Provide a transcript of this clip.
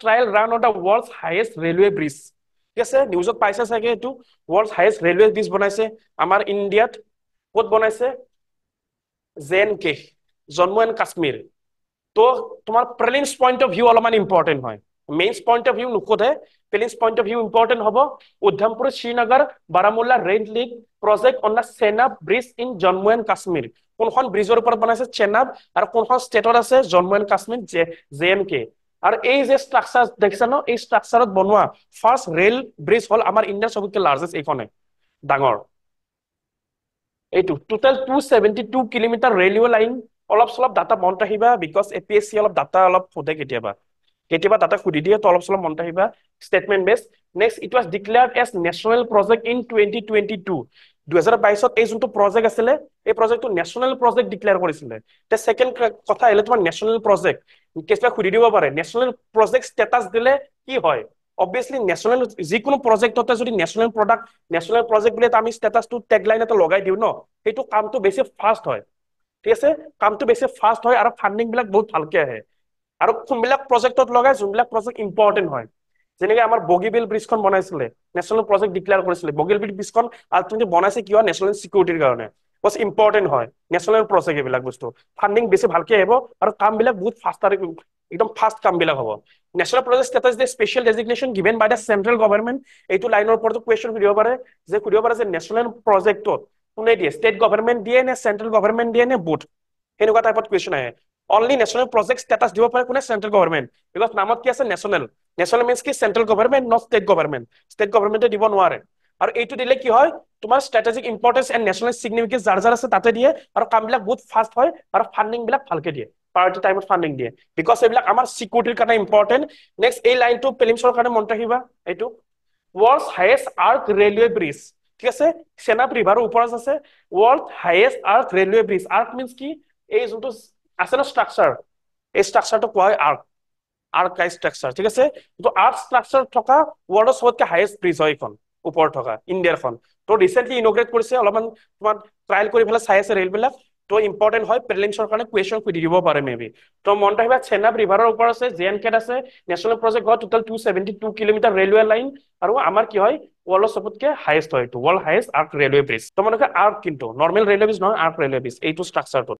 trial run on the world's highest railway bridge. ঠিক আছে নিউজত পাইছে চাগে এইটো world's highest railway bridge বনাইছে আমাৰ ইণ্ডিয়াত ক'ত বনাইছে JNK জম্মু এণ্ড কাশ্মীৰ তো তোমাৰ প্ৰিলিমছ পইণ্ট অফ ভিউ অলপমান ইম্পৰ্টেণ্ট হয় মেইনছ পইণ্ট অফ ভিউ নুসুধে prelims point of view important হ'ব Udhampur Srinagar Baramulla rail link project on the Chenab bridge in Jammu and Kashmir কোনখন ব্ৰিজৰ ওপৰত বনাইছে চেনাব আৰু কোনখন ষ্টেটত আছে জম্মু এণ্ড কাশ্মীৰ JNK আৰু এই যে ষ্ট্ৰাকচাৰ দেখিছা ন এই ষ্ট্ৰাকচাৰত বনোৱা ফাৰ্ষ্ট ৰেল ব্ৰিজ হ'ল আমাৰ ইণ্ডিয়াৰ সবতকৈ লাৰ্জেষ্ট এইখনে ডাঙৰ এইটো টোটাল 272 কিলোমিটাৰ ৰেলৱে লাইন অলপ চলপ ডাটা মনত ৰাখিবা বিকজ APSC অলপ ডাটা অলপ সোধে কেতিয়াবা ডাটা সুধি দিয়ে তো অলপ চলপ মনত ৰাখিবা statement base next it was declared as national project in 2022 2022 এই যোনটো প্ৰজেক্ট আছিলে এই প্ৰজেক্টটো নেশ্যনেল প্ৰজেক্ট ডিক্লেয়াৰ কৰিছিলে তে সেকেন্ড কথা আহিলে তোমাৰ নেশ্যনেল প্ৰজেক্ট কেছটা সুধি দিব পাৰে নেশ্যনেল প্ৰজেক্ট ষ্টেটাছ দিলে কি হয় অবভিয়াসলি নেশ্যনেল যিকোনো প্ৰজেক্টতে যদি নেশ্যনেল প্ৰডাক্ট নেশ্যনেল প্ৰজেক্ট বুলি আমি ষ্টেটাছটো টেগলাইন এটা লগাই দিও ন সেইটো কামটো বেছি ফাষ্ট হয় ঠিক আছে কামটো বেছি ফাষ্ট হয় আৰু ফান্ডিং বিলাক বহুত ভালকে আহে আৰু কোনবিলাক প্ৰজেক্টত লগাই যোনবিলাক প্ৰজেক্ট ইম্পৰ্টেন্ট হয় যেনেকৈ আমাৰ বগীবিল ব্ৰিজখন বনাইছিলে নেশ্যনেল প্ৰজেক্ট ডিক্লেয়াৰ কৰিছিলে বগীবিল ব্ৰিজখন আলটিমেটলি বনাইছে কিয় নেশ্যনেল সিকিউৰিটিৰ কাৰণে বস ইম্পৰ্টেন্ট হয় নেশ্যনেল প্ৰজেক্ট এইবিলাক বস্তু ফান্ডিং বেছি ভালকে আহিব আৰু কামবিলাক বহুত ফাস্টাৰ একদম ফাস্ট কামবিলাক হ'ব national project status the special designation given by the central government এইটো লাইনৰ ওপৰত কুৱেশ্যন সুধিব পাৰে যে নেশ্যনেল প্ৰজেক্টত কোনে দিয়ে ষ্টেট গভৰ্ণমেণ্ট দিয়ে নে চেন্ট্ৰেল গভৰ্ণমেণ্ট দিয়ে নে বুথ সেনেকুৱা টাইপত কুৱেশ্যন আহে অনলি নেশ্যনেল প্ৰজেক্ট ষ্টেটাছ দিব পাৰে কোনে চেন্ট্ৰেল গভৰ্ণমেণ্ট বিকজ নামত কি আছে নেশ্যনেল নেশ্যনেল মিনছ কি চেন্ট্ৰেল গভৰ্ণমেণ্ট নট ষ্টেট গভৰ্ণমেণ্টে দিব নোৱাৰে আৰু এইটো দিলে কি হয় তোমাৰ strategic importance and national significance যাৰ আছে তাতে দিয়ে আৰু কামবিলাক বহুত ফাষ্ট হয় আৰু ফান্ডিং বিলাক ভালকে দিয়ে পাৰ্টি টাইমত ফান্ডিং দিয়ে বিকজ এইবিলাক আমাৰ সিকিউৰিটিৰ কাৰণে ইম্পৰ্টেন্ট নেক্সট এই লাইনটো প্ৰিলিমছৰ কাৰণে মনত ৰাখিবা এইটো world's highest arch railway bridge ঠিক আছে চেনাব ৰিভাৰৰ ওপৰত আছে world highest arch railway bridge arch means কি এই যোনটো আছে ন ষ্ট্ৰাকচাৰ এই ষ্ট্ৰাকচাৰটো কোৱা হয় আৰ্ক ষ্ট্ৰাকচাৰ ঠিক আছে তো আৰ্ক ষ্ট্ৰাকচাৰ থকা ৱৰ্ল্ডৰ সবতকৈ হাইয়েষ্ট ব্ৰিজ হয় এইখন ওপৰত থকা ইণ্ডিয়াৰখন তো ৰিসেন্টলি ইনগ্ৰেট কৰিছে অলপমান তোমাৰ ট্ৰায়াল কৰি পেলাই চাই আছে ৰেলবিলাক তো ইম্পৰ্টেন্ট হয় প্ৰিলিমছৰ কাৰণে কুৱেশ্যন সুধি দিব পাৰে মেবি তো মনত ৰাখিবা চেনাব ৰিভাৰৰ ওপৰত আছে JNK আছে নেশ্যনেল প্ৰজেক্ট হয় টোটাল 272 কিলোমিটাৰ ৰেলৱে লাইন আৰু আমাৰ কি হয় ৱৰ্ল্ডৰ সবতকৈ হাইয়েষ্ট হয় এইটো world highest arch railway bridge তো মনত ৰাখিবা আৰ্ক কিন্তু নৰ্মেল ৰেলৱে ব্ৰিজ নহয় আৰ্ক ৰেলৱে ব্ৰিজ এইটো ষ্ট্ৰাকচাৰটো